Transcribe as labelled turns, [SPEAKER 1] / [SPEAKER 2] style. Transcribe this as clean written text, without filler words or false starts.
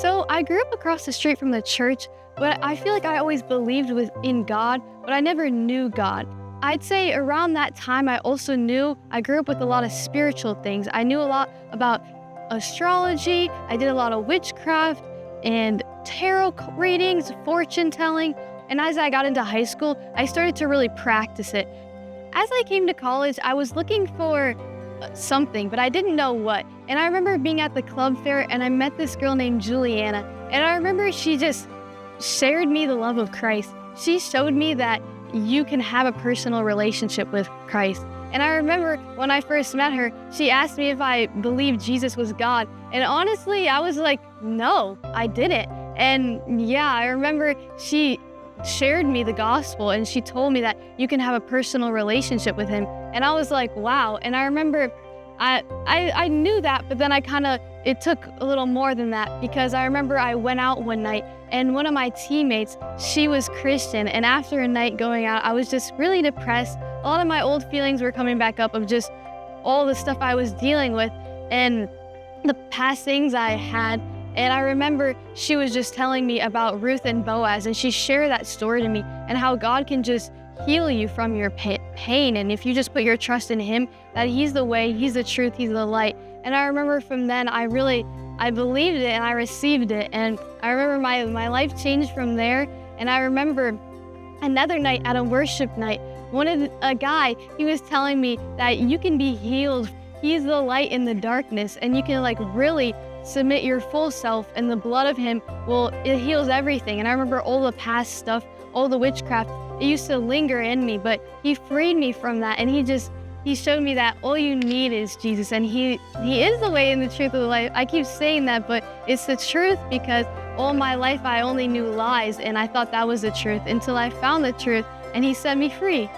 [SPEAKER 1] So I grew up across the street from the church, but I feel like I always believed in God, but I never knew God. I'd say around that time, I grew up with a lot of spiritual things. I knew a lot about astrology. I did a lot of witchcraft and readings, fortune telling. And as I got into high school, I started to really practice it. As I came to college, I was looking for something, but I didn't know what. And I remember being at the club fair and I met this girl named Juliana. And I remember she just shared me the love of Christ. She showed me that you can have a personal relationship with Christ. And I remember when I first met her, she asked me if I believed Jesus was God. And honestly, I was like, no, I didn't. And yeah, I remember she shared me the gospel and she told me that you can have a personal relationship with him. And I was like, wow. And I remember I knew that, but then it took a little more than that, because I remember I went out one night and one of my teammates, she was Christian. And after a night going out, I was just really depressed. A lot of my old feelings were coming back up of just all the stuff I was dealing with and the past things I had. And I remember she was just telling me about Ruth and Boaz, and she shared that story to me and how God can just heal you from your pain. And if you just put your trust in him, that he's the way, he's the truth, he's the light. And I remember from then, I believed it and I received it. And I remember my life changed from there. And I remember another night at a worship night, a guy, he was telling me that you can be healed. He's the light in the darkness, and you can really submit your full self, and the blood of him it heals everything. And I remember all the past stuff, all the witchcraft, it used to linger in me, but he freed me from that. And he showed me that all you need is Jesus, and he is the way and the truth of the life. I keep saying that, but it's the truth, because all my life I only knew lies, and I thought that was the truth until I found the truth and he set me free.